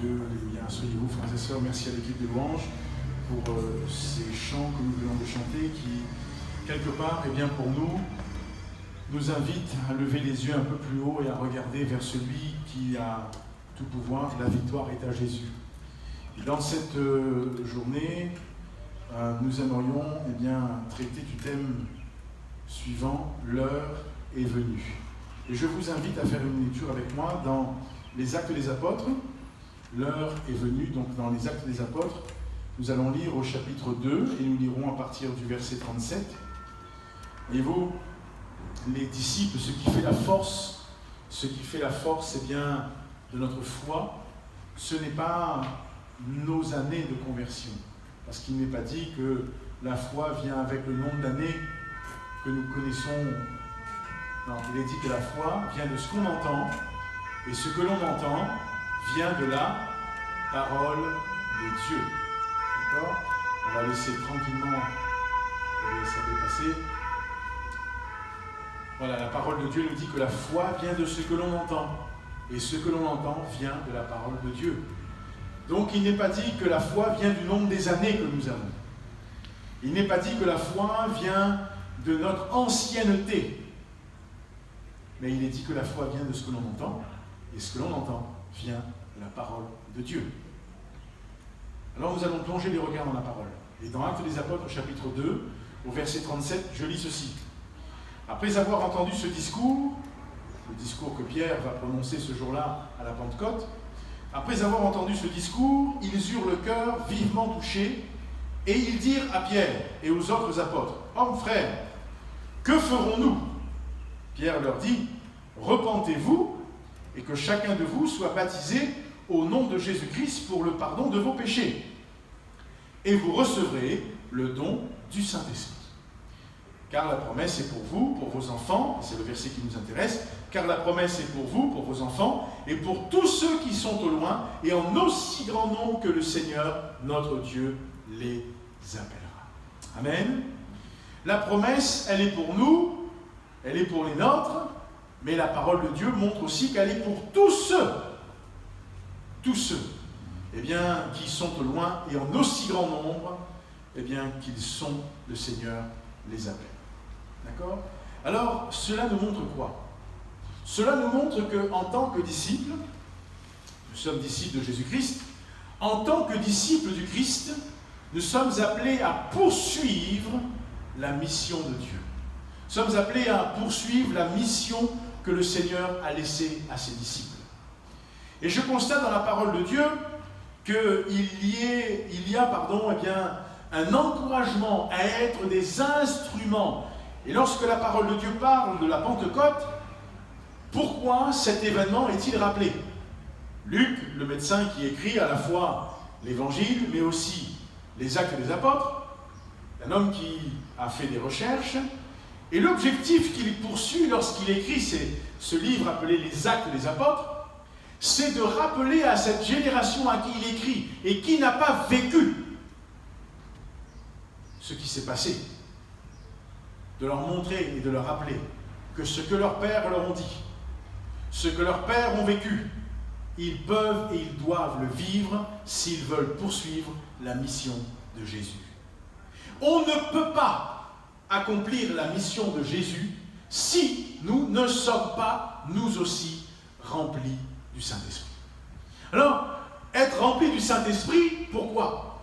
Dieu. Alléluia. Soyez-vous, frères et sœurs. Merci à l'équipe de louanges pour ces chants que nous venons de chanter qui, quelque part, pour nous invite à lever les yeux un peu plus haut et à regarder vers celui qui a tout pouvoir. La victoire est à Jésus. Et dans cette journée, nous aimerions traiter du thème suivant, l'heure est venue. Et je vous invite à faire une lecture avec moi dans les Actes des Apôtres. L'heure est venue, donc dans les Actes des Apôtres, nous allons lire au chapitre 2 et nous lirons à partir du verset 37. Voyez-vous, les disciples, ce qui fait la force, de notre foi, ce n'est pas nos années de conversion. Parce qu'il n'est pas dit que la foi vient avec le nombre d'années que nous connaissons. Non, il est dit que la foi vient de ce qu'on entend, et ce que l'on entend vient de la parole de Dieu. D'accord ? On va laisser tranquillement ça dépasser. Voilà, la parole de Dieu nous dit que la foi vient de ce que l'on entend, et ce que l'on entend vient de la parole de Dieu. Donc il n'est pas dit que la foi vient du nombre des années que nous avons. Il n'est pas dit que la foi vient de notre ancienneté. Mais il est dit que la foi vient de ce que l'on entend, et ce que l'on entend vient de la parole de Dieu. Alors nous allons plonger les regards dans la parole. Et dans Actes des Apôtres, chapitre 2, au verset 37, je lis ceci. Après avoir entendu ce discours, le discours que Pierre va prononcer ce jour-là à la Pentecôte, après avoir entendu ce discours, ils eurent le cœur vivement touché, et ils dirent à Pierre et aux autres apôtres, « Hommes, frères, que ferons-nous » Pierre leur dit, « Repentez-vous, et que chacun de vous soit baptisé au nom de Jésus-Christ pour le pardon de vos péchés. Et vous recevrez le don du Saint-Esprit. Car la promesse est pour vous, pour vos enfants, c'est le verset qui nous intéresse, car la promesse est pour vous, pour vos enfants, et pour tous ceux qui sont au loin, et en aussi grand nombre que le Seigneur, notre Dieu, les appellera. » Amen. La promesse, elle est pour nous, elle est pour les nôtres, mais la parole de Dieu montre aussi qu'elle est pour tous ceux qui sont au loin, et en aussi grand nombre, qu'ils sont, le Seigneur les appelle. D'accord ? Alors, cela nous montre quoi ? Cela nous montre qu'en tant que disciples, nous sommes disciples de Jésus-Christ, en tant que disciples du Christ, nous sommes appelés à poursuivre la mission de Dieu. Nous sommes appelés à poursuivre la mission que le Seigneur a laissée à ses disciples. Et je constate dans la parole de Dieu qu'il y a un encouragement à être des instruments. Et lorsque la parole de Dieu parle de la Pentecôte, pourquoi cet événement est-il rappelé ? Luc, le médecin qui écrit à la fois l'Évangile, mais aussi les Actes des Apôtres, un homme qui a fait des recherches, et l'objectif qu'il poursuit lorsqu'il écrit ce livre appelé les Actes des Apôtres, c'est de rappeler à cette génération à qui il écrit et qui n'a pas vécu ce qui s'est passé, de leur montrer et de leur rappeler que ce que leurs pères leur ont dit, ce que leurs pères ont vécu, ils peuvent et ils doivent le vivre s'ils veulent poursuivre la mission de Jésus. On ne peut pas accomplir la mission de Jésus si nous ne sommes pas, nous aussi, remplis du Saint-Esprit. Alors, être rempli du Saint-Esprit, pourquoi ?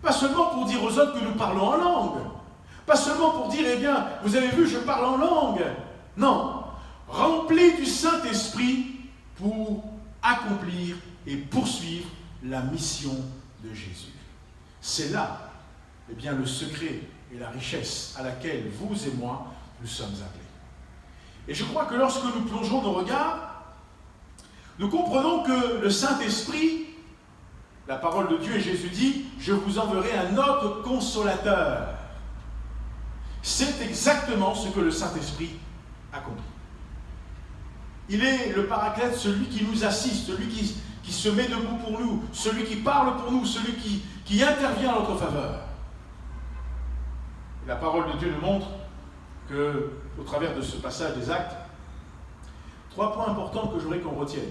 Pas seulement pour dire aux autres que nous parlons en langue. Pas seulement pour dire, vous avez vu, je parle en langue. Non. Rempli du Saint-Esprit pour accomplir et poursuivre la mission de Jésus. C'est là, le secret et la richesse à laquelle vous et moi, nous sommes appelés. Et je crois que lorsque nous plongeons nos regards, nous comprenons que le Saint-Esprit, la parole de Dieu et Jésus dit, « Je vous enverrai un autre consolateur ». C'est exactement ce que le Saint-Esprit accomplit. Il est le paraclète, celui qui nous assiste, celui qui se met debout pour nous, celui qui parle pour nous, celui qui intervient en notre faveur. Et la parole de Dieu nous montre qu'au travers de ce passage des Actes, 3 points importants que je voudrais qu'on retienne.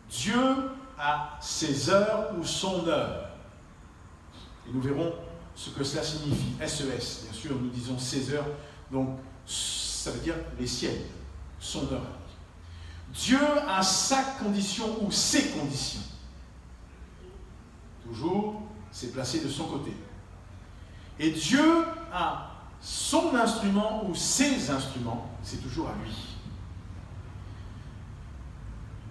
Dieu à ses heures ou son heure. Et nous verrons ce que cela signifie. SES, bien sûr, nous disons ses heures, donc ça veut dire les siennes, son heure. Dieu a sa condition ou ses conditions. Toujours, c'est placé de son côté. Et Dieu a son instrument ou ses instruments, c'est toujours à lui.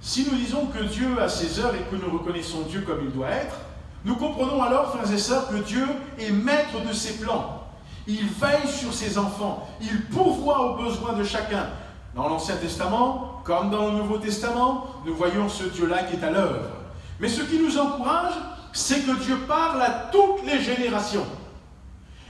Si nous disons que Dieu a ses heures et que nous reconnaissons Dieu comme il doit être, nous comprenons alors, frères et sœurs, que Dieu est maître de ses plans. Il veille sur ses enfants, il pourvoit aux besoins de chacun. Dans l'Ancien Testament, comme dans le Nouveau Testament, nous voyons ce Dieu-là qui est à l'œuvre. Mais ce qui nous encourage, c'est que Dieu parle à toutes les générations.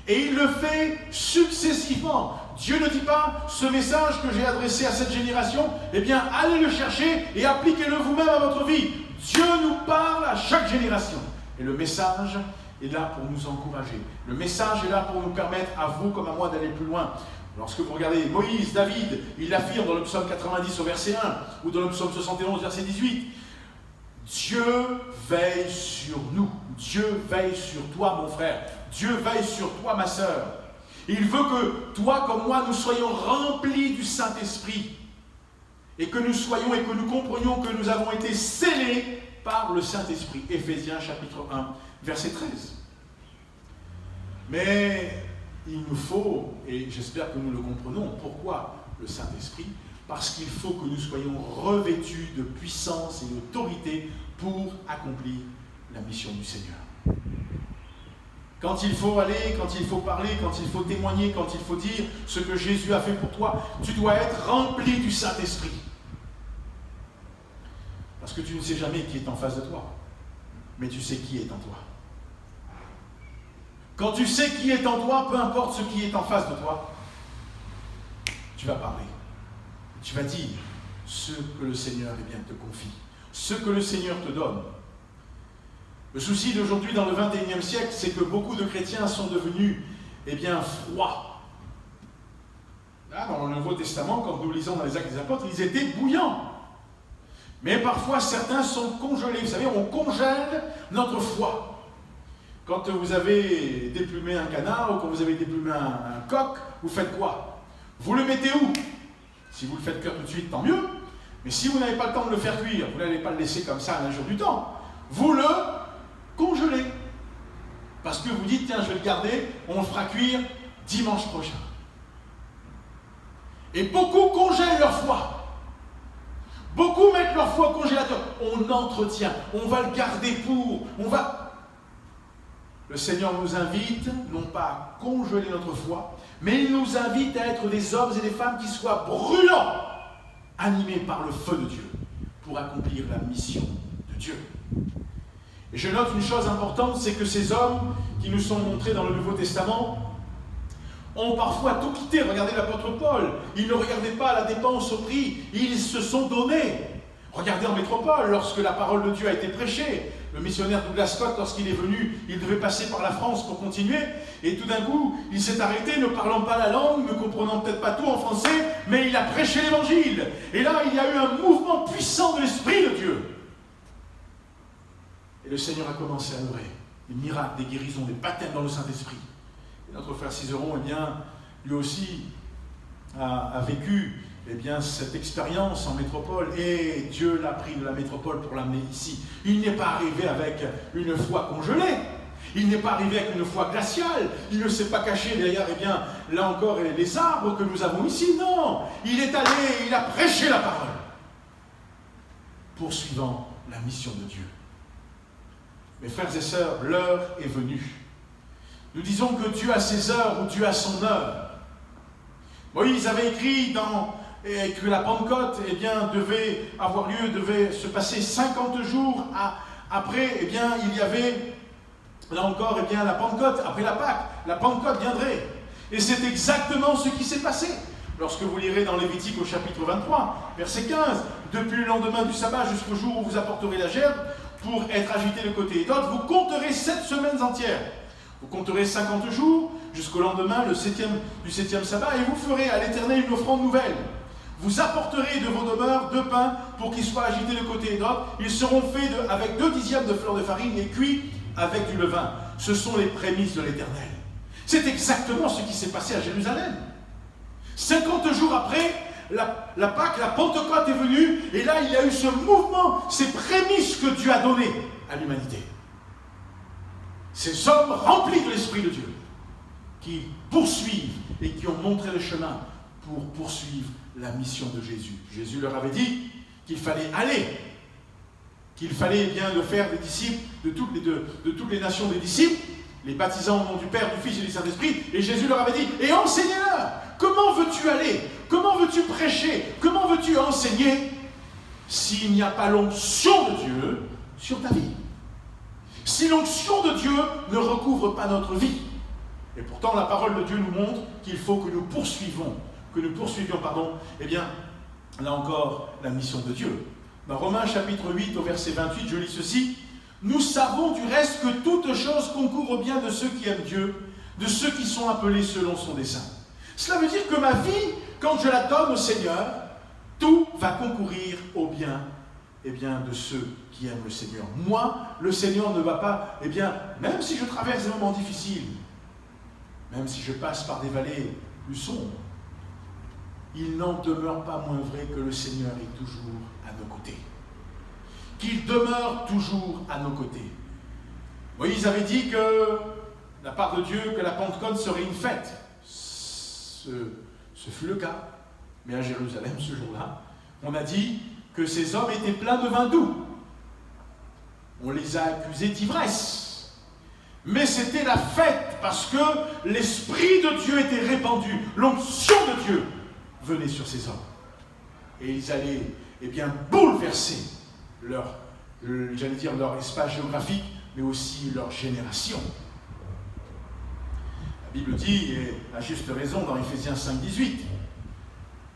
Et il le fait successivement. Dieu ne dit pas, ce message que j'ai adressé à cette génération, eh bien, allez le chercher et appliquez-le vous-même à votre vie. Dieu nous parle à chaque génération. Et le message est là pour nous encourager. Le message est là pour nous permettre, à vous comme à moi, d'aller plus loin. Lorsque vous regardez Moïse, David, il l'affirme dans le psaume 90 au verset 1, ou dans le psaume 71 verset 18. Dieu veille sur nous. Dieu veille sur toi, mon frère. Dieu veille sur toi, ma sœur. Il veut que toi comme moi, nous soyons remplis du Saint-Esprit. Et que nous soyons et que nous comprenions que nous avons été scellés par le Saint-Esprit. Éphésiens chapitre 1, verset 13. Mais il nous faut, et j'espère que nous le comprenons, pourquoi le Saint-Esprit? Parce qu'il faut que nous soyons revêtus de puissance et d'autorité pour accomplir la mission du Seigneur. Quand il faut aller, quand il faut parler, quand il faut témoigner, quand il faut dire ce que Jésus a fait pour toi, tu dois être rempli du Saint-Esprit. Parce que tu ne sais jamais qui est en face de toi, mais tu sais qui est en toi. Quand tu sais qui est en toi, peu importe ce qui est en face de toi, tu vas parler. Tu vas dire ce que le Seigneur te confie, ce que le Seigneur te donne. Le souci d'aujourd'hui dans le XXIe siècle, c'est que beaucoup de chrétiens sont devenus froids. Là, dans le Nouveau Testament, comme nous lisons dans les Actes des Apôtres, ils étaient bouillants. Mais parfois, certains sont congelés. Vous savez, on congèle notre foi. Quand vous avez déplumé un canard ou quand vous avez déplumé un coq, vous faites quoi? Vous le mettez où? Si vous le faites cuire tout de suite, tant mieux. Mais si vous n'avez pas le temps de le faire cuire, vous n'allez pas le laisser comme ça à un jour du temps. Vous le congelez. Parce que vous dites, tiens, je vais le garder, on le fera cuire dimanche prochain. Et beaucoup congèlent leur foi. Beaucoup mettent leur foi au congélateur. On entretient, on va le garder pour, Le Seigneur nous invite, non pas à congeler notre foi, mais il nous invite à être des hommes et des femmes qui soient brûlants, animés par le feu de Dieu, pour accomplir la mission de Dieu. Et je note une chose importante, c'est que ces hommes qui nous sont montrés dans le Nouveau Testament ont parfois tout quitté. Regardez l'apôtre Paul, il ne regardait pas la dépense au prix, ils se sont donnés. Regardez en métropole, lorsque la parole de Dieu a été prêchée, le missionnaire Douglas Scott, lorsqu'il est venu, il devait passer par la France pour continuer, et tout d'un coup, il s'est arrêté, ne parlant pas la langue, ne comprenant peut-être pas tout en français, mais il a prêché l'évangile. Et là, il y a eu un mouvement puissant de l'Esprit de Dieu. Et le Seigneur a commencé à œuvrer. Des miracles, des guérisons, des baptêmes dans le Saint-Esprit. Et notre frère Cizeron, lui aussi a vécu cette expérience en métropole, et Dieu l'a pris de la métropole pour l'amener ici. Il n'est pas arrivé avec une foi congelée, il n'est pas arrivé avec une foi glaciale, il ne s'est pas caché derrière, là encore, les arbres que nous avons ici. Non, il est allé, il a prêché la parole, poursuivant la mission de Dieu. Mes frères et sœurs, l'heure est venue. Nous disons que Dieu a ses heures ou Dieu a son heure. Moïse avait écrit que la Pentecôte devait avoir lieu, devait se passer 50 jours après, il y avait là encore la Pentecôte, après la Pâque, la Pentecôte viendrait. Et c'est exactement ce qui s'est passé. Lorsque vous lirez dans Lévitique au chapitre 23, verset 15, depuis le lendemain du sabbat jusqu'au jour où vous apporterez la gerbe, pour être agité de côté et d'autre, vous compterez 7 semaines entières. Vous compterez 50 jours jusqu'au lendemain, du 7e sabbat, et vous ferez à l'Éternel une offrande nouvelle. Vous apporterez de vos demeures 2 pains pour qu'ils soient agités de côté et d'autre. Ils seront faits avec 2 dixièmes de fleur de farine et cuits avec du levain. Ce sont les prémices de l'Éternel. C'est exactement ce qui s'est passé à Jérusalem. 50 jours après, la Pâque, la Pentecôte est venue, et là il y a eu ce mouvement, ces prémices que Dieu a données à l'humanité. Ces hommes remplis de l'Esprit de Dieu, qui poursuivent et qui ont montré le chemin pour poursuivre la mission de Jésus. Jésus leur avait dit qu'il fallait aller, qu'il fallait bien de faire des disciples, de toutes les nations des disciples, les baptisant au nom du Père, du Fils et du Saint-Esprit, et Jésus leur avait dit, et enseignez-leur. Comment veux-tu aller? Comment veux-tu prêcher? Comment veux-tu enseigner s'il n'y a pas l'onction de Dieu sur ta vie? Si l'onction de Dieu ne recouvre pas notre vie. Et pourtant, la parole de Dieu nous montre qu'il faut que nous poursuivions, eh bien, là encore, la mission de Dieu. Dans Romains chapitre 8, au verset 28, je lis ceci. « Nous savons du reste que toute chose concourt au bien de ceux qui aiment Dieu, de ceux qui sont appelés selon son dessein. » Cela veut dire que ma vie, quand je la donne au Seigneur, tout va concourir au bien, eh bien, de ceux qui aiment le Seigneur. Moi, le Seigneur ne va pas, eh bien, même si je traverse des moments difficiles, même si je passe par des vallées plus sombres, il n'en demeure pas moins vrai que le Seigneur est toujours à nos côtés. Qu'il demeure toujours à nos côtés. Moïse avait dit que, de la part de Dieu, que la Pentecôte serait une fête. Ce fut le cas. Mais à Jérusalem, ce jour-là, on a dit que ces hommes étaient pleins de vin doux. On les a accusés d'ivresse. Mais c'était la fête parce que l'Esprit de Dieu était répandu. L'onction de Dieu venait sur ces hommes. Et ils allaient, eh bien, bouleverser leur espace géographique, mais aussi leur génération. La Bible dit, et à juste raison dans Éphésiens 5, 18,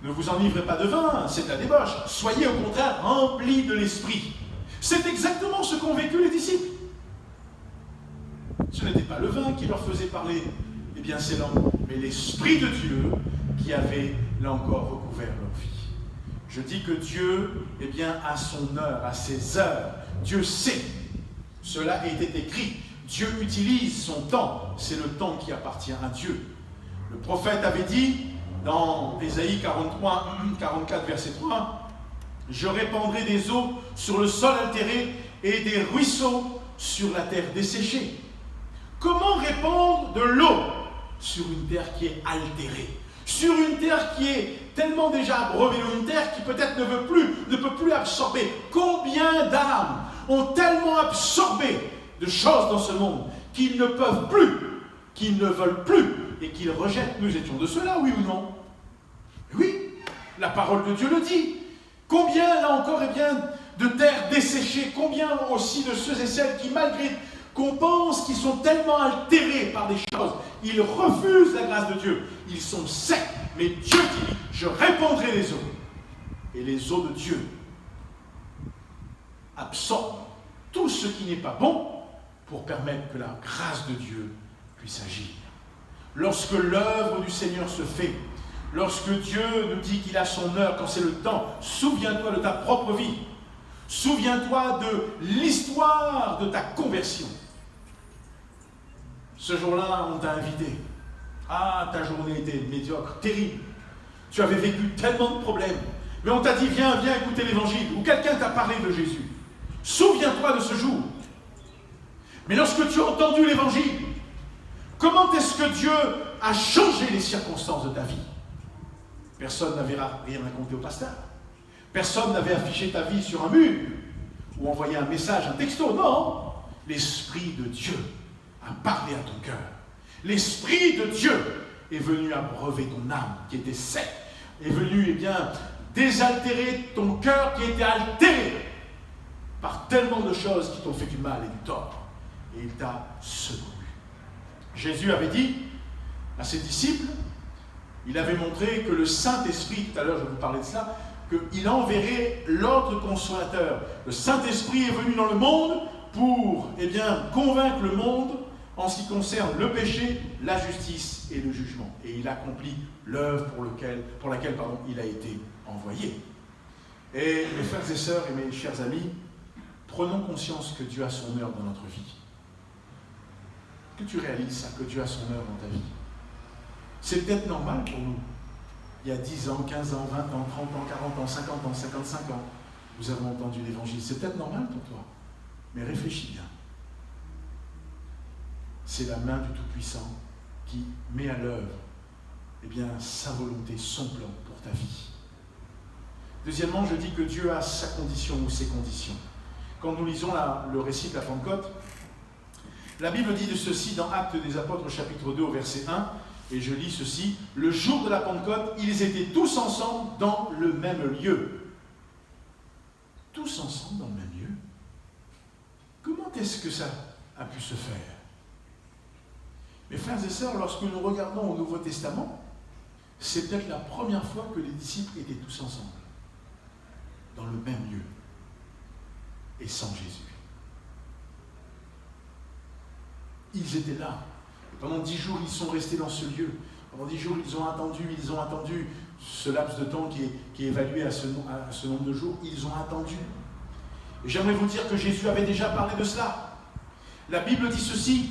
ne vous enivrez pas de vin, c'est la débauche. Soyez au contraire remplis de l'Esprit. C'est exactement ce qu'ont vécu les disciples. Ce n'était pas le vin qui leur faisait parler, eh bien c'est langues, mais l'Esprit de Dieu qui avait, là encore, recouvert leur vie. Je dis que Dieu, eh bien, a son heure, a ses heures. Dieu sait. Cela est écrit. Dieu utilise son temps. C'est le temps qui appartient à Dieu. Le prophète avait dit, dans Ésaïe 44, verset 3, « Je répandrai des eaux sur le sol altéré et des ruisseaux sur la terre desséchée. » Comment répandre de l'eau sur une terre qui est altérée? Sur une terre qui est tellement déjà abreuvée, une terre qui peut-être ne peut plus absorber. Combien d'âmes ont tellement absorbé de choses dans ce monde qu'ils ne peuvent plus, qu'ils ne veulent plus et qu'ils rejettent? Nous étions de cela, oui ou non? Oui, la parole de Dieu le dit. Combien, là encore, eh bien, de terres desséchées, combien aussi de ceux et celles qui, malgré qu'on pense qu'ils sont tellement altérés par des choses, ils refusent la grâce de Dieu. Ils sont secs, mais Dieu dit, je répandrai les eaux. Et les eaux de Dieu absorbent tout ce qui n'est pas bon pour permettre que la grâce de Dieu puisse agir. Lorsque l'œuvre du Seigneur se fait, lorsque Dieu nous dit qu'il a son heure, quand c'est le temps, souviens-toi de ta propre vie. Souviens-toi de l'histoire de ta conversion. Ce jour-là, on t'a invité. Ah, ta journée était médiocre, terrible. Tu avais vécu tellement de problèmes. Mais on t'a dit, viens écouter l'évangile. Ou quelqu'un t'a parlé de Jésus. Souviens-toi de ce jour. Mais lorsque tu as entendu l'évangile, comment est-ce que Dieu a changé les circonstances de ta vie? Personne n'avait rien raconté au pasteur. Personne n'avait affiché ta vie sur un mur ou envoyé un message, un texto. Non, l'Esprit de Dieu a parlé à ton cœur. L'Esprit de Dieu est venu abreuver ton âme qui était sec, est venu, eh bien, désaltérer ton cœur qui était altéré par tellement de choses qui t'ont fait du mal et du tort. Et il t'a secouru. Jésus avait dit à ses disciples, il avait montré que le Saint-Esprit, tout à l'heure je vous parlais de cela, qu'il enverrait l'autre consolateur. Le Saint-Esprit est venu dans le monde pour, eh bien, convaincre le monde en ce qui concerne le péché, la justice et le jugement. Et il accomplit l'œuvre pour laquelle il a été envoyé. Et mes frères et sœurs et mes chers amis, prenons conscience que Dieu a son heure dans notre vie. Que tu réalises ça, que Dieu a son heure dans ta vie. C'est peut-être normal pour nous. Il y a 10 ans, 15 ans, 20 ans, 30 ans, 40 ans, 50 ans, 55 ans, nous avons entendu l'Évangile. C'est peut-être normal pour toi, mais réfléchis bien. C'est la main du Tout-Puissant qui met à l'œuvre sa volonté, son plan pour ta vie. Deuxièmement, je dis que Dieu a sa condition ou ses conditions. Quand nous lisons le récit de la Pentecôte, la Bible dit de ceci dans Actes des Apôtres, chapitre 2, au verset 1, et je lis ceci, « Le jour de la Pentecôte, ils étaient tous ensemble dans le même lieu. » Tous ensemble dans le même lieu. Comment est-ce que ça a pu se faire? Mes frères et sœurs, lorsque nous regardons au Nouveau Testament, c'est peut-être la première fois que les disciples étaient tous ensemble, dans le même lieu, et sans Jésus. Ils étaient là. Pendant 10 jours, ils sont restés dans ce lieu. Pendant 10 jours, ils ont attendu ce laps de temps qui est évalué à ce nombre de jours. Ils ont attendu. Et j'aimerais vous dire que Jésus avait déjà parlé de cela. La Bible dit ceci.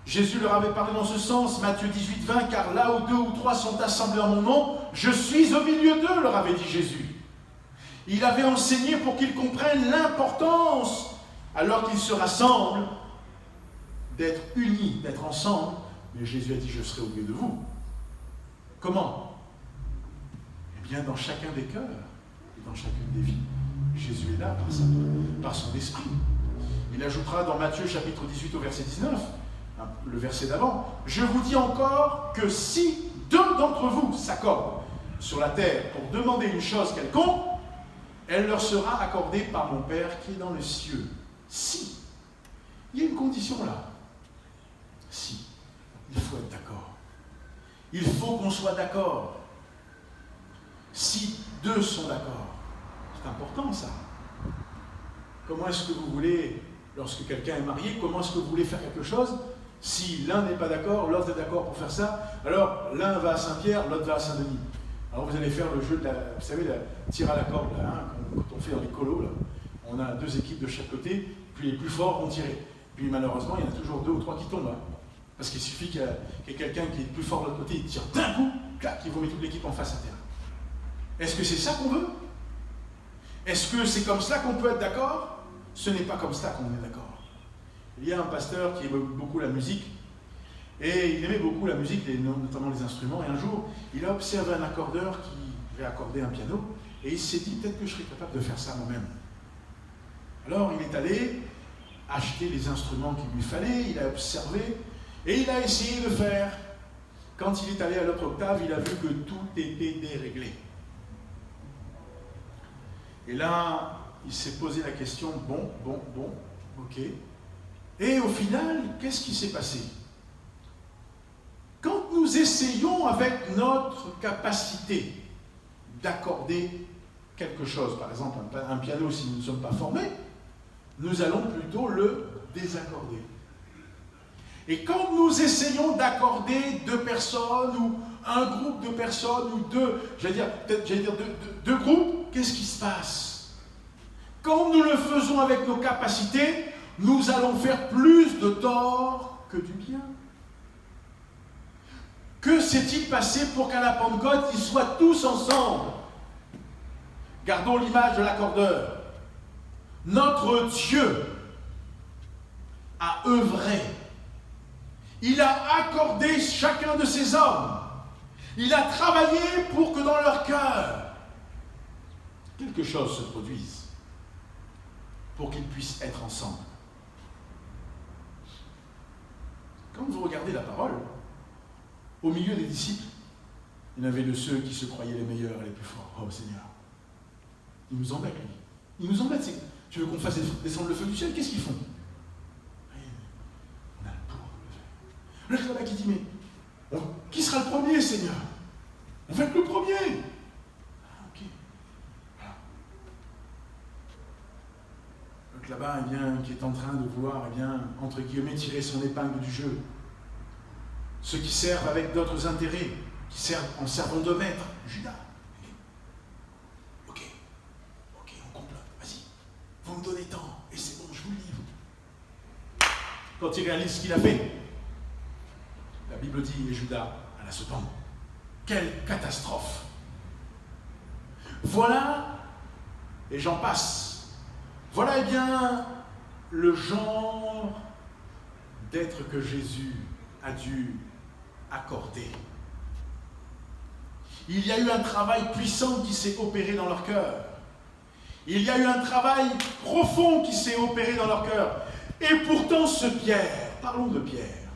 Jésus leur avait parlé dans ce sens, Matthieu 18, 20, « Car là où 2 ou 3 sont assemblés en mon nom, je suis au milieu d'eux, leur avait dit Jésus. » Il avait enseigné pour qu'ils comprennent l'importance, alors qu'ils se rassemblent, d'être unis, d'être ensemble. Mais Jésus a dit, je serai au milieu de vous. Comment? Eh bien, dans chacun des cœurs et dans chacune des vies. Jésus est là par son esprit. Il ajoutera dans Matthieu chapitre 18 au verset 19, le verset d'avant, « Je vous dis encore que si 2 d'entre vous s'accordent sur la terre pour demander une chose quelconque, elle leur sera accordée par mon Père qui est dans les cieux. » Si. Il y a une condition là. Si. Il faut être d'accord. Il faut qu'on soit d'accord. Si 2 sont d'accord. C'est important ça. Comment est-ce que vous voulez, lorsque quelqu'un est marié, comment est-ce que vous voulez faire quelque chose? Si l'un n'est pas d'accord, l'autre est d'accord pour faire ça, alors l'un va à Saint-Pierre, l'autre va à Saint-Denis. Alors vous allez faire le jeu de vous savez, la tir à la corde, là, hein, quand on fait dans les colos, là. On a 2 équipes de chaque côté, puis les plus forts vont tirer. Puis malheureusement, il y en a toujours 2 ou 3 qui tombent. Hein. Parce qu'il suffit qu'il y ait quelqu'un qui est plus fort de l'autre côté, il tire d'un coup, clac, il vomit toute l'équipe en face à terre. Est-ce que c'est ça qu'on veut? Est-ce que c'est comme ça qu'on peut être d'accord? Ce n'est pas comme ça qu'on est d'accord. Il y a un pasteur qui aimait beaucoup la musique, et il aimait beaucoup la musique, notamment les instruments, et un jour, il a observé un accordeur qui avait accordé un piano, et il s'est dit, peut-être que je serais capable de faire ça moi-même. Alors il est allé acheter les instruments qu'il lui fallait, il a observé, et il a essayé de faire. Quand il est allé à l'autre octave, il a vu que tout était déréglé. Et là, il s'est posé la question, bon, ok. Et au final, qu'est-ce qui s'est passé? Quand nous essayons avec notre capacité d'accorder quelque chose, par exemple un piano, si nous ne sommes pas formés, nous allons plutôt le désaccorder. Et quand nous essayons d'accorder 2 personnes, ou un groupe de personnes, ou 2 groupes, qu'est-ce qui se passe? Quand nous le faisons avec nos capacités, nous allons faire plus de tort que du bien. Que s'est-il passé pour qu'à la Pentecôte, ils soient tous ensemble? Gardons l'image de l'accordeur. Notre Dieu a œuvré. Il a accordé chacun de ces hommes. Il a travaillé pour que dans leur cœur, quelque chose se produise, pour qu'ils puissent être ensemble. Quand vous regardez la parole, au milieu des disciples, il y en avait de ceux qui se croyaient les meilleurs et les plus forts. Oh Seigneur, il nous embête, lui. Il nous embête. Tu veux qu'on fasse descendre le feu du ciel? Qu'est-ce qu'ils font? On a le pouvoir de le faire. Là, qui dit, mais qui sera le premier, Seigneur? On va être le premier. Ah, ok. Voilà. Donc là-bas, qui est en train de vouloir, entre guillemets, tirer son épingle du jeu. Ceux qui servent avec d'autres intérêts, qui servent en servant de maître, Judas. quand il réalise ce qu'il a fait. La Bible dit, et Judas alla se pendre. Quelle catastrophe! Voilà, et j'en passe, voilà bien le genre d'être que Jésus a dû accorder. Il y a eu un travail puissant qui s'est opéré dans leur cœur. Il y a eu un travail profond qui s'est opéré dans leur cœur. Et pourtant ce Pierre, parlons de Pierre.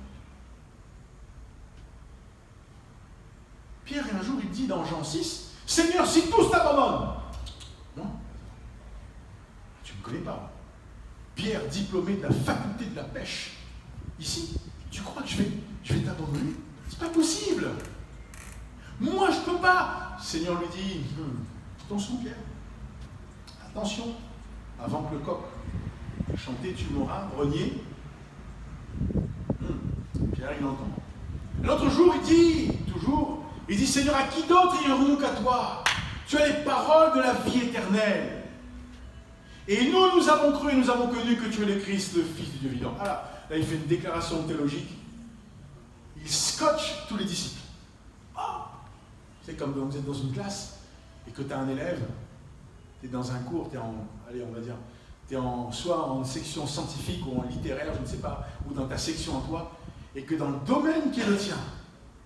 Pierre, un jour, il dit dans Jean 6, « Seigneur, si tous t'abandonnent !» Non, tu ne me connais pas. Pierre, diplômé de la faculté de la pêche, ici, tu crois que je vais t'abandonner? C'est pas possible. Moi, je ne peux pas. Le Seigneur lui dit, attention Pierre, attention, avant que le coq chanté, tu m'auras renié. Pierre, il entend. L'autre jour, il dit, Seigneur, à qui d'autre irons-nous qu'à toi? Tu as les paroles de la vie éternelle. Et nous avons cru et nous avons connu que tu es le Christ, le Fils du Dieu vivant. Ah là, il fait une déclaration théologique. Il scotche tous les disciples. C'est comme quand vous êtes dans une classe et que tu as un élève, tu es dans un cours, tu es soit en section scientifique ou en littéraire, je ne sais pas, ou dans ta section à toi, et que dans le domaine qui est le tien,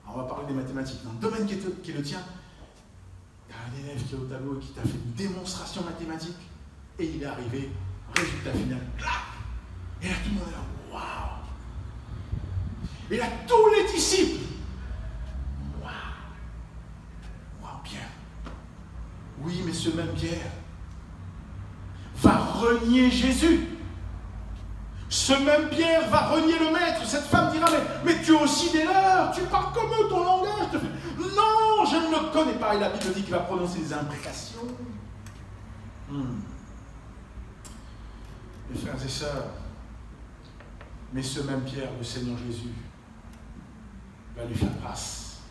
alors on va parler des mathématiques, dans le domaine qui est le tien, tu as un élève qui est au tableau et qui t'a fait une démonstration mathématique, et il est arrivé, résultat final, et là tout le monde est là, waouh! Et là tous les disciples, Pierre. Oui, mais ce même Pierre va renier Jésus. Ce même Pierre va renier le maître. Cette femme dira, mais tu es aussi des leurs, tu parles comme eux, ton langage. Non, je ne le connais pas. Et la Bible dit qu'il va prononcer des imprécations. Mes frères et sœurs, mais ce même Pierre, le Seigneur Jésus, va lui faire grâce.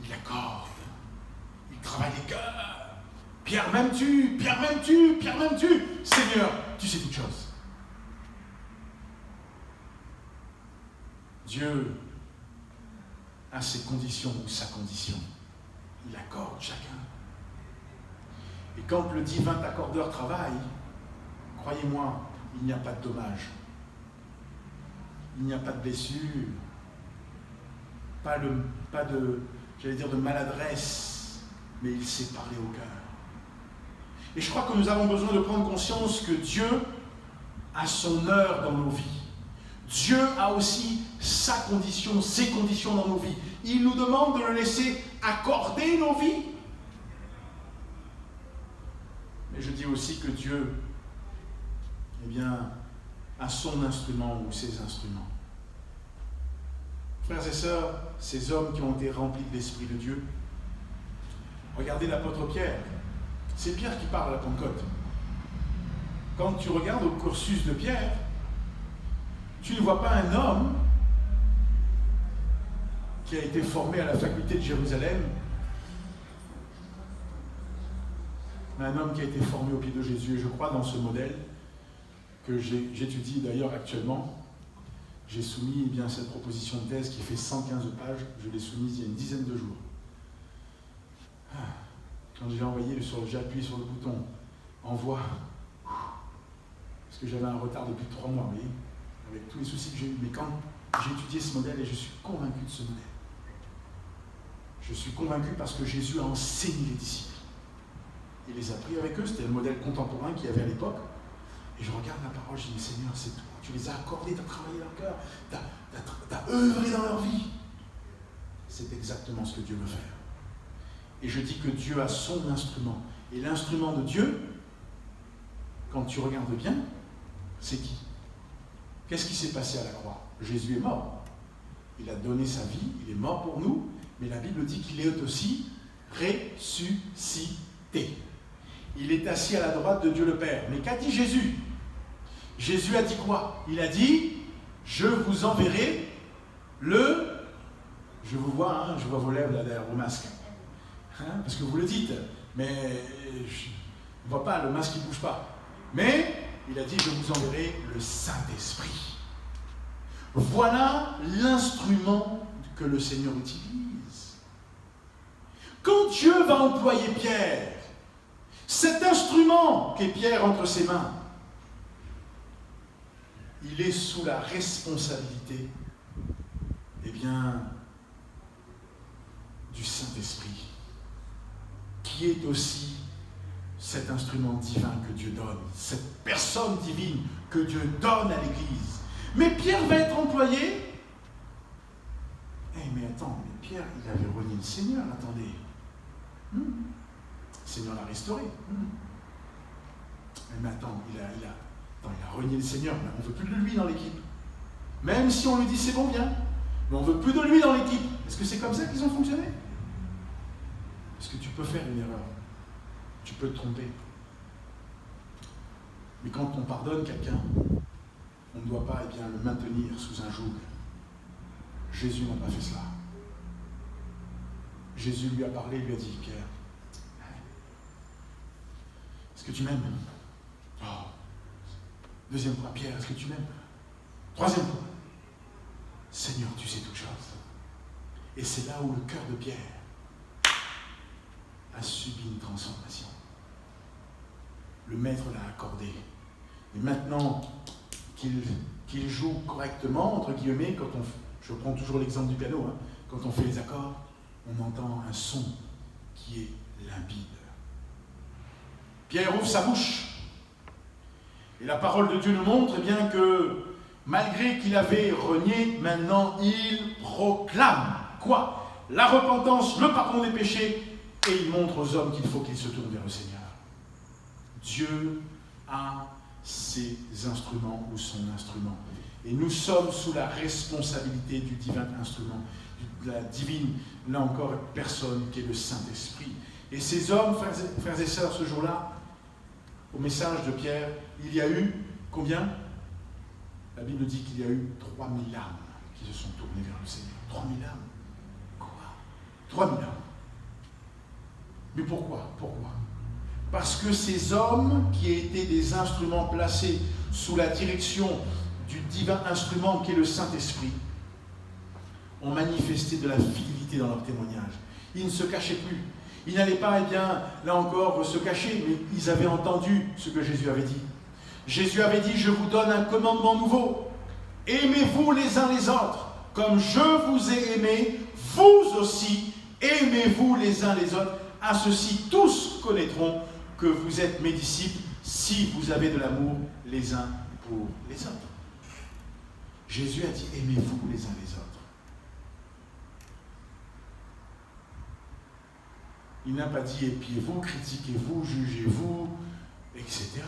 Il accorde. Travaille les cœurs. Pierre m'aimes-tu? Pierre m'aimes-tu? Pierre m'aimes-tu? Seigneur, tu sais toutes choses. Dieu a ses conditions ou sa condition. Il accorde chacun. Et quand le divin accordeur travaille, croyez-moi, il n'y a pas de dommage. Il n'y a pas de blessure. Pas de maladresse. Mais il sait parler au cœur. Et je crois que nous avons besoin de prendre conscience que Dieu a son heure dans nos vies. Dieu a aussi sa condition, ses conditions dans nos vies. Il nous demande de le laisser accorder nos vies. Mais je dis aussi que Dieu, a son instrument ou ses instruments. Frères et sœurs, ces hommes qui ont été remplis de l'Esprit de Dieu, regardez l'apôtre Pierre. C'est Pierre qui parle à la Pentecôte. Quand tu regardes au cursus de Pierre, tu ne vois pas un homme qui a été formé à la faculté de Jérusalem, mais un homme qui a été formé au pied de Jésus. Et je crois dans ce modèle que j'étudie d'ailleurs actuellement. J'ai soumis cette proposition de thèse qui fait 115 pages. Je l'ai soumise il y a une dizaine de jours. Quand j'ai appuyé sur le bouton envoi, parce que j'avais un retard depuis 3 mois, vous voyez, avec tous les soucis que j'ai eus. Mais quand j'ai étudié ce modèle, et je suis convaincu de ce modèle, je suis convaincu parce que Jésus a enseigné les disciples. Il les a pris avec eux, c'était le modèle contemporain qu'il y avait à l'époque. Et je regarde la parole, je dis, Seigneur, c'est toi, tu les as accordés, tu as travaillé leur cœur, tu as œuvré dans leur vie. C'est exactement ce que Dieu veut faire. Et je dis que Dieu a son instrument. Et l'instrument de Dieu, quand tu regardes bien, c'est qui? Qu'est-ce qui s'est passé à la croix? Jésus est mort. Il a donné sa vie, il est mort pour nous, mais la Bible dit qu'il est aussi ressuscité. Il est assis à la droite de Dieu le Père. Mais qu'a dit Jésus? Jésus a dit quoi? Il a dit, je vous enverrai le... Je vous vois, je vois vos lèvres là derrière vos masques. Parce que vous le dites, mais je ne vois pas, le masque ne bouge pas. Mais il a dit, je vous enverrai le Saint-Esprit. Voilà l'instrument que le Seigneur utilise. Quand Dieu va employer Pierre, cet instrument qu'est Pierre entre ses mains, il est sous la responsabilité, du Saint-Esprit, qui est aussi cet instrument divin que Dieu donne, cette personne divine que Dieu donne à l'Église. Mais Pierre va être employé. Mais attends, mais Pierre, il avait renié le Seigneur, attendez. Le Seigneur l'a restauré. Mais attends, il a renié le Seigneur, mais on ne veut plus de lui dans l'équipe. Même si on lui dit c'est bon, viens, mais on ne veut plus de lui dans l'équipe. Est-ce que c'est comme ça qu'ils ont fonctionné? Parce que tu peux faire une erreur. Tu peux te tromper. Mais quand on pardonne quelqu'un, on ne doit pas le maintenir sous un joug. Jésus n'a pas fait cela. Jésus lui a parlé, lui a dit, Pierre, est-ce que tu m'aimes? Deuxième point, Pierre, est-ce que tu m'aimes? Troisième point, Seigneur, tu sais toutes choses. Et c'est là où le cœur de Pierre a subi une transformation. Le maître l'a accordé. Et maintenant qu'il joue correctement, entre guillemets, je prends toujours l'exemple du piano, quand on fait les accords, on entend un son qui est limpide. Pierre ouvre sa bouche. Et la parole de Dieu nous montre que malgré qu'il avait renié, maintenant il proclame quoi? La repentance, le pardon des péchés, et il montre aux hommes qu'il faut qu'ils se tournent vers le Seigneur. Dieu a ses instruments ou son instrument. Et nous sommes sous la responsabilité du divin instrument, de la divine, là encore, personne qui est le Saint-Esprit. Et ces hommes, frères et sœurs, ce jour-là, au message de Pierre, il y a eu combien? La Bible dit qu'il y a eu 3000 âmes qui se sont tournées vers le Seigneur. 3000 âmes. Quoi? 3000 âmes. Mais pourquoi? Parce que ces hommes qui étaient des instruments placés sous la direction du divin instrument qui est le Saint-Esprit ont manifesté de la fidélité dans leur témoignage. Ils ne se cachaient plus. Ils n'allaient pas, là encore, se cacher, mais ils avaient entendu ce que Jésus avait dit. Jésus avait dit, je vous donne un commandement nouveau. Aimez-vous les uns les autres. Comme je vous ai aimé, vous aussi, aimez-vous les uns les autres. À ceci, tous connaîtront que vous êtes mes disciples si vous avez de l'amour les uns pour les autres. Jésus a dit, aimez-vous les uns les autres. Il n'a pas dit épiez-vous, critiquez-vous, jugez-vous, etc.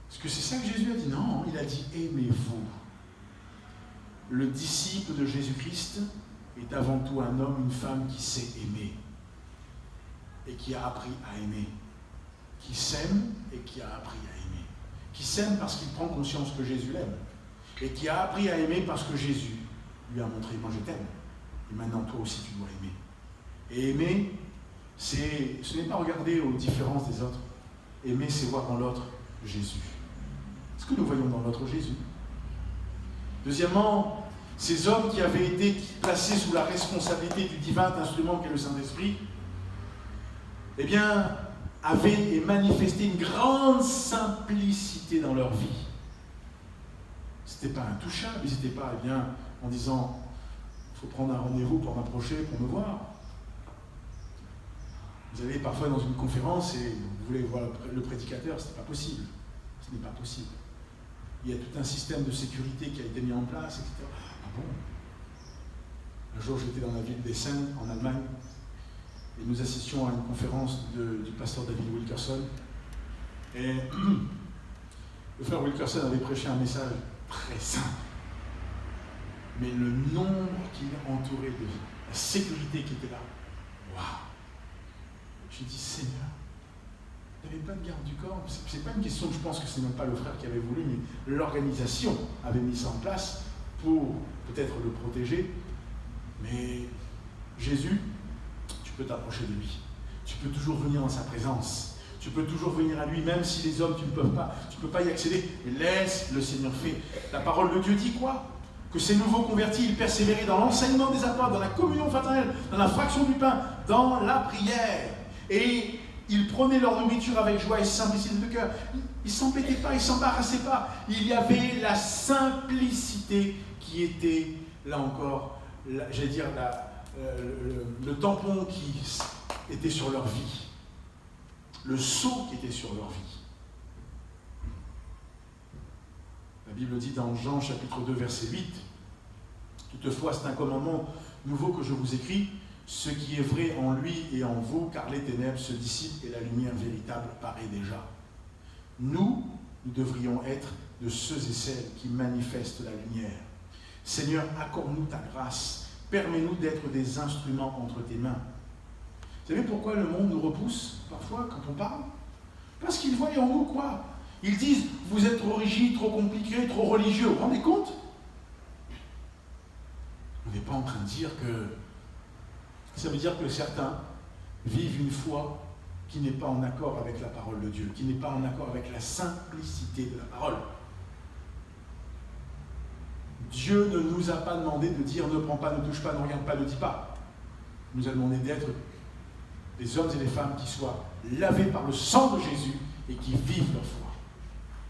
Est-ce que c'est ça que Jésus a dit? Non, il a dit aimez-vous. Le disciple de Jésus-Christ est avant tout un homme, une femme qui sait aimer et qui a appris à aimer, qui s'aime et qui a appris à aimer, qui s'aime parce qu'il prend conscience que Jésus l'aime et qui a appris à aimer parce que Jésus lui a montré, moi je t'aime et maintenant toi aussi tu dois aimer. Et aimer, ce n'est pas regarder aux différences des autres. Aimer, c'est voir dans l'autre Jésus. Est-ce que nous voyons dans l'autre Jésus? Deuxièmement, ces hommes qui avaient été placés sous la responsabilité du divin instrument qu'est le Saint-Esprit, avaient manifesté une grande simplicité dans leur vie. Ce n'était pas intouchable, ils n'étaient pas en disant il faut prendre un rendez-vous pour m'approcher, pour me voir. Vous allez parfois dans une conférence et vous voulez voir le prédicateur, ce n'est pas possible. Ce n'est pas possible. Il y a tout un système de sécurité qui a été mis en place, etc. Ah bon? Un jour, j'étais dans la ville d'Essen, en Allemagne, et nous assistions à une conférence du pasteur David Wilkerson. Et le frère Wilkerson avait prêché un message très simple. Mais le nombre qui entourait de la sécurité qui était là, waouh! J'ai dit, Seigneur, il n'y avait pas de garde du corps. Ce n'est pas une question, je pense que ce n'est même pas le frère qui avait voulu, mais l'organisation avait mis ça en place pour peut-être le protéger. Mais Jésus, tu peux t'approcher de lui. Tu peux toujours venir dans sa présence. Tu Tu peux toujours venir à lui, même si les hommes, tu ne peux pas y accéder. Mais laisse le Seigneur faire. La parole de Dieu dit quoi? Que ces nouveaux convertis, ils persévéraient dans l'enseignement des apôtres, dans la communion fraternelle, dans la fraction du pain, dans la prière. Et ils prenaient leur nourriture avec joie et simplicité de cœur. Ils ne s'embêtaient pas, ils ne s'embarrassaient pas. Il y avait la simplicité qui était, là encore, j'allais dire, le tampon qui était sur leur vie. Le sceau qui était sur leur vie. La Bible dit dans Jean chapitre 2 verset 8, « Toutefois c'est un commandement nouveau que je vous écris, ce qui est vrai en lui et en vous, car les ténèbres se dissipent et la lumière véritable paraît déjà. » Nous devrions être de ceux et celles qui manifestent la lumière. Seigneur, accorde-nous ta grâce, permets-nous d'être des instruments entre tes mains. Vous savez pourquoi le monde nous repousse parfois quand on parle? Parce qu'ils voient en nous quoi? Ils disent, vous êtes trop rigide, trop compliqué, trop religieux. Vous vous rendez compte? On n'est pas en train de dire que... Ça veut dire que certains vivent une foi qui n'est pas en accord avec la parole de Dieu, qui n'est pas en accord avec la simplicité de la parole. Dieu ne nous a pas demandé de dire ne prends pas, ne touche pas, ne regarde pas, ne dis pas. Il nous a demandé d'être des hommes et des femmes qui soient lavés par le sang de Jésus et qui vivent leur foi.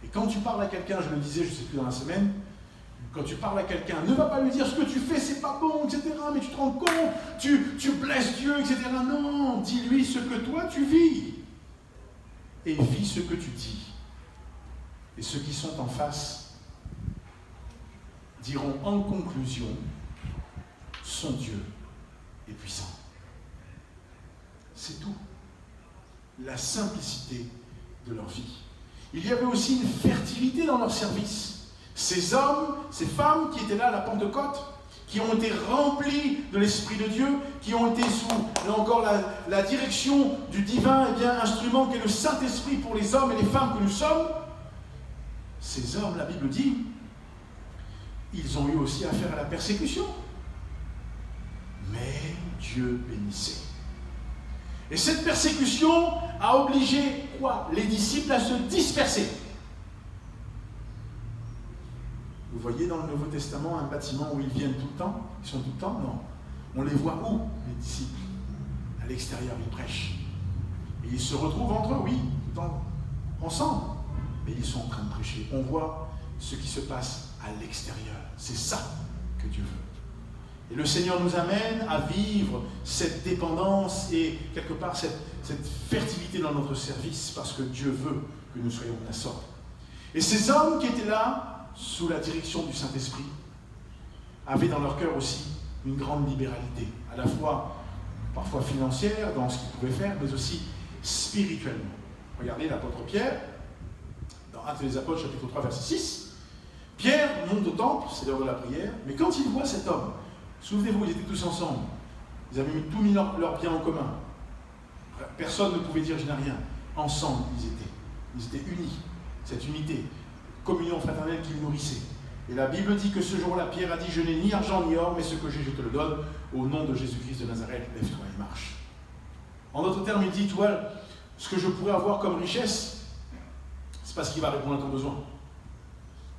Et quand tu parles à quelqu'un, je le disais, je ne sais plus dans la semaine, quand tu parles à quelqu'un, ne va pas lui dire ce que tu fais, c'est pas bon, etc. Mais tu te rends compte, tu blesses Dieu, etc. Non, dis-lui ce que toi tu vis. Et vis ce que tu dis. Et ceux qui sont en face diront en conclusion, son Dieu est puissant. C'est tout. La simplicité de leur vie. Il y avait aussi une fertilité dans leur service. Ces hommes, ces femmes qui étaient là à la Pentecôte, qui ont été remplis de l'Esprit de Dieu, qui ont été sous, là encore, la direction du divin instrument qu'est le Saint-Esprit pour les hommes et les femmes que nous sommes, ces hommes, la Bible dit, ils ont eu aussi affaire à la persécution. Mais Dieu bénissait. Et cette persécution a obligé quoi? Les disciples à se disperser. Vous voyez dans le Nouveau Testament un bâtiment où ils viennent tout le temps? Ils sont tout le temps? Non. On les voit où, les disciples? À l'extérieur, ils prêchent. Et ils se retrouvent entre eux, oui, tout le temps, ensemble. Mais ils sont en train de prêcher. On voit ce qui se passe à l'extérieur. C'est ça que Dieu veut. Et le Seigneur nous amène à vivre cette dépendance et quelque part cette fertilité dans notre service parce que Dieu veut que nous soyons de la sorte. Et ces hommes qui étaient là, sous la direction du Saint-Esprit, avaient dans leur cœur aussi une grande libéralité, à la fois parfois financière dans ce qu'ils pouvaient faire, mais aussi spirituellement. Regardez l'apôtre Pierre, dans Actes des Apôtres, chapitre 3, verset 6. Pierre monte au temple, c'est l'heure de la prière, mais quand il voit cet homme, souvenez-vous, ils étaient tous ensemble, ils avaient mis leurs biens en commun. Personne ne pouvait dire je n'ai rien. Ensemble, ils étaient unis. Cette unité, communion fraternelle qu'ils nourrissaient. Et la Bible dit que ce jour-là, Pierre a dit, je n'ai ni argent ni or, mais ce que j'ai, je te le donne. Au nom de Jésus-Christ de Nazareth, lève-toi et marche. En d'autres termes, il dit, toi, ce que je pourrais avoir comme richesse, c'est pas ce qui va répondre à ton besoin.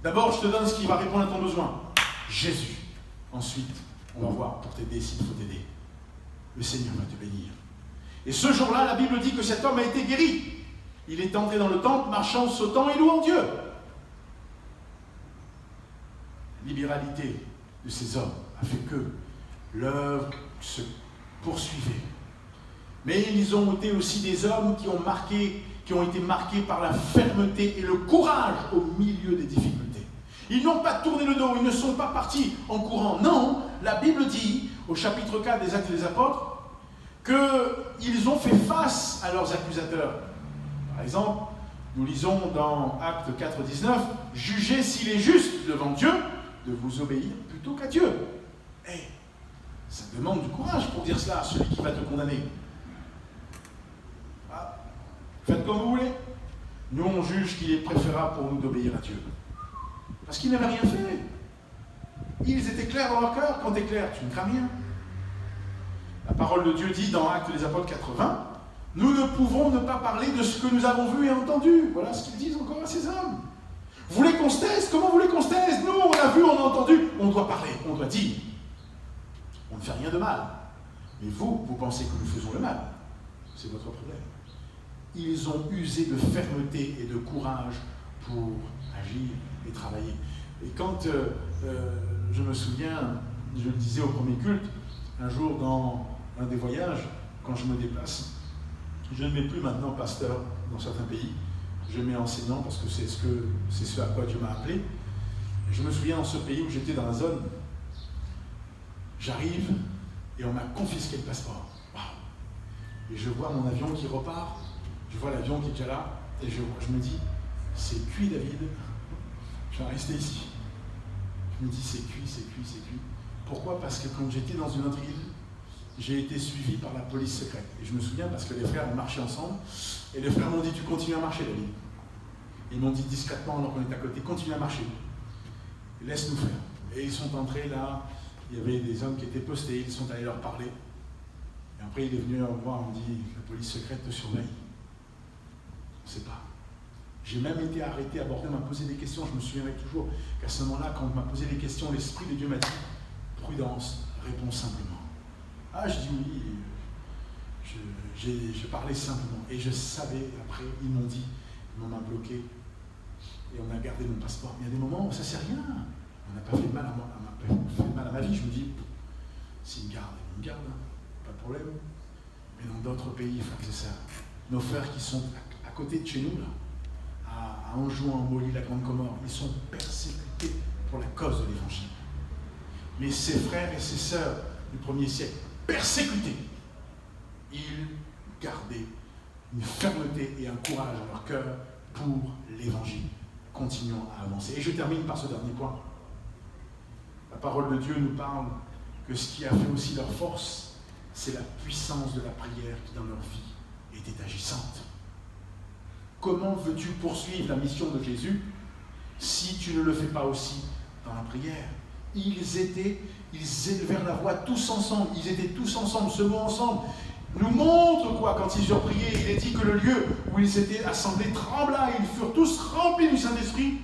D'abord, je te donne ce qui va répondre à ton besoin. Jésus. Ensuite, on va voir pour t'aider s'il faut t'aider. Le Seigneur va te bénir. Et ce jour-là, la Bible dit que cet homme a été guéri. Il est entré dans le temple, marchant, sautant et louant Dieu. La libéralité de ces hommes a fait que l'œuvre se poursuivait. Mais ils ont été aussi des hommes qui ont été marqués par la fermeté et le courage au milieu des difficultés. Ils n'ont pas tourné le dos, ils ne sont pas partis en courant. Non, la Bible dit, au chapitre 4 des Actes des Apôtres, qu'ils ont fait face à leurs accusateurs. Par exemple, nous lisons dans Actes 4, 19, « Jugez s'il est juste devant Dieu de vous obéir plutôt qu'à Dieu. » Ça demande du courage pour dire cela à celui qui va te condamner. Ah, faites comme vous voulez. Nous, on juge qu'il est préférable pour nous d'obéir à Dieu. Parce qu'ils n'avaient rien fait. Ils étaient clairs dans leur cœur. Quand tu es clair, tu ne crains rien. La parole de Dieu dit dans Actes des Apôtres 80, « Nous ne pouvons ne pas parler de ce que nous avons vu et entendu. Voilà ce qu'ils disent encore à ces hommes. Vous voulez qu'on se taise? Comment vous voulez qu'on se taise? Nous, on a vu, on a entendu. On doit parler, on doit dire. On ne fait rien de mal. Mais vous pensez que nous faisons le mal. C'est votre problème. Ils ont usé de fermeté et de courage pour agir et travailler. Et quand je me souviens, je le disais au premier culte, un jour dans un des voyages, quand je me déplace, je ne mets plus maintenant pasteur dans certains pays, je mets enseignant parce que c'est ce à quoi Dieu m'a appelé. Et je me souviens dans ce pays où j'étais dans la zone, j'arrive et on m'a confisqué le passeport. Waouh! Et je vois mon avion qui repart, je vois l'avion qui est déjà là, et je me dis, c'est cuit David, je vais rester ici. Je me dis, c'est cuit, c'est cuit, c'est cuit. Pourquoi? Parce que quand j'étais dans une autre île, j'ai été suivi par la police secrète. Et je me souviens parce que les frères ont marché ensemble, et les frères m'ont dit, tu continues à marcher David. Ils m'ont dit discrètement, alors qu'on était à côté, continue à marcher. Laisse-nous faire. Et ils sont entrés là, il y avait des hommes qui étaient postés, ils sont allés leur parler. Et après il est venu me voir, on me dit, la police secrète te surveille. On ne sait pas. J'ai même été arrêté, abordé, on m'a posé des questions, je me souviendrai toujours qu'à ce moment-là, quand on m'a posé des questions, l'Esprit de Dieu m'a dit, prudence, réponds simplement. Ah, je dis oui, je parlais simplement. Et je savais, après, ils m'ont dit, ils m'ont bloqué, et on a gardé mon passeport. Mais il y a des moments où ça ne sert à rien. On n'a pas fait de mal à moi, on n'a pas fait de mal à ma vie. Je me dis, s'ils me gardent, ils me gardent, hein, pas de problème. Mais dans d'autres pays, frères et sœurs, nos frères qui sont à côté de chez nous, là, à Anjou, en Molie, la Grande Comore, ils sont persécutés pour la cause de l'Évangile. Mais ces frères et ces sœurs du 1er siècle, persécutés, ils gardaient une fermeté et un courage à leur cœur pour l'Évangile. Continuons à avancer. Et je termine par ce dernier point. La parole de Dieu nous parle que ce qui a fait aussi leur force, c'est la puissance de la prière qui, dans leur vie, était agissante. Comment veux-tu poursuivre la mission de Jésus si tu ne le fais pas aussi dans la prière? Ils élevèrent la voix tous ensemble, ils étaient tous ensemble, ce mot ensemble nous montre quoi quand ils eurent prié. Il est dit que le lieu où ils s'étaient assemblés trembla, ils furent tous remplis du Saint-Esprit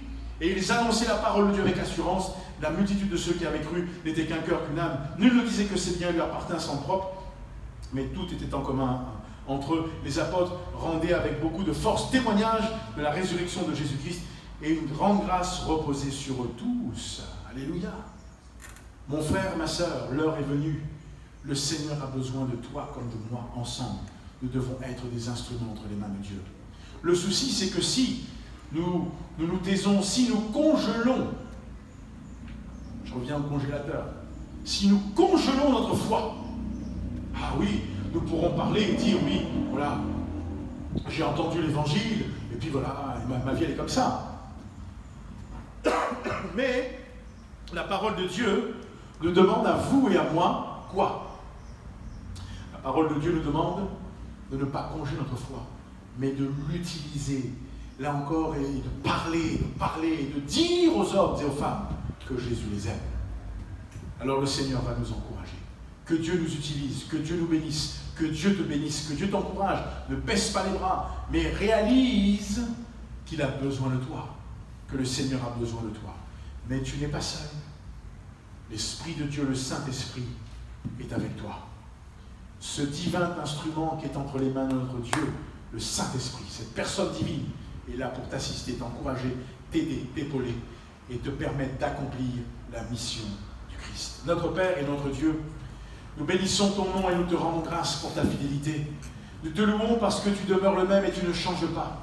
et ils annonçaient la parole de Dieu avec assurance. La multitude de ceux qui avaient cru n'était qu'un cœur, qu'une âme. Nul ne disait que ces biens lui appartinssent en propre, mais tout était en commun entre eux. Les apôtres rendaient avec beaucoup de force témoignage de la résurrection de Jésus-Christ et une grande grâce reposait sur eux tous. Alléluia. Mon frère, ma sœur, l'heure est venue. Le Seigneur a besoin de toi comme de moi. Ensemble, nous devons être des instruments entre les mains de Dieu. Le souci, c'est que si nous taisons, si nous congelons, je reviens au congélateur, si nous congelons notre foi, ah oui, nous pourrons parler et dire, oui, voilà, j'ai entendu l'évangile, et puis voilà, ma vie elle est comme ça. Mais la parole de Dieu nous demande à vous et à moi quoi? La parole de Dieu nous demande de ne pas congeler notre foi, mais de l'utiliser, là encore, et de parler, de dire aux hommes et aux femmes que Jésus les aime. Alors le Seigneur va nous encourager. Que Dieu nous utilise, que Dieu nous bénisse, que Dieu te bénisse, que Dieu t'encourage. Ne baisse pas les bras, mais réalise qu'il a besoin de toi, que le Seigneur a besoin de toi. Mais tu n'es pas seul. L'Esprit de Dieu, le Saint-Esprit, est avec toi. Ce divin instrument qui est entre les mains de notre Dieu, le Saint-Esprit, cette personne divine, est là pour t'assister, t'encourager, t'aider, t'épauler et te permettre d'accomplir la mission du Christ. Notre Père et notre Dieu, nous bénissons ton nom et nous te rendons grâce pour ta fidélité. Nous te louons parce que tu demeures le même et tu ne changes pas.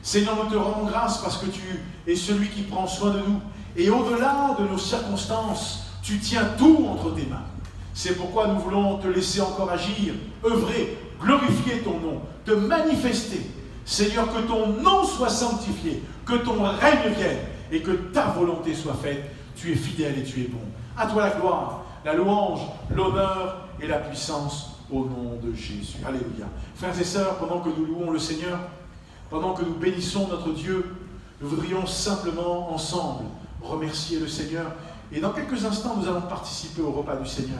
Seigneur, nous te rendons grâce parce que tu es celui qui prend soin de nous. Et au-delà de nos circonstances, tu tiens tout entre tes mains. C'est pourquoi nous voulons te laisser encore agir, œuvrer, glorifier ton nom, te manifester. Seigneur, que ton nom soit sanctifié, que ton règne vienne et que ta volonté soit faite. Tu es fidèle et tu es bon. À toi la gloire, la louange, l'honneur et la puissance au nom de Jésus. Alléluia. Frères et sœurs, pendant que nous louons le Seigneur, pendant que nous bénissons notre Dieu, nous voudrions simplement ensemble remercier le Seigneur. Et dans quelques instants, nous allons participer au repas du Seigneur.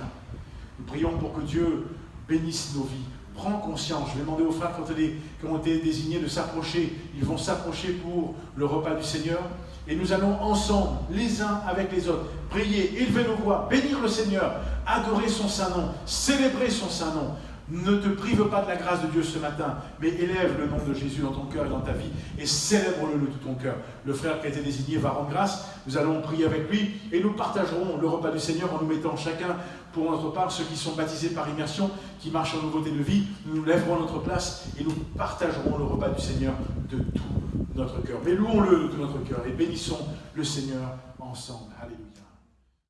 Nous prions pour que Dieu bénisse nos vies, prends conscience. Je vais demander aux frères qui ont été désignés de s'approcher. Ils vont s'approcher pour le repas du Seigneur. Et nous allons ensemble, les uns avec les autres, prier, élever nos voix, bénir le Seigneur, adorer son saint nom, célébrer son saint nom. Ne te prive pas de la grâce de Dieu ce matin, mais élève le nom de Jésus dans ton cœur et dans ta vie et célèbre-le de tout ton cœur. Le frère qui a été désigné va rendre grâce, nous allons prier avec lui et nous partagerons le repas du Seigneur en nous mettant chacun pour notre part, ceux qui sont baptisés par immersion, qui marchent en nouveauté de vie, nous nous lèverons à notre place et nous partagerons le repas du Seigneur de tout notre cœur. Mais louons-le de tout notre cœur et bénissons le Seigneur ensemble. Alléluia.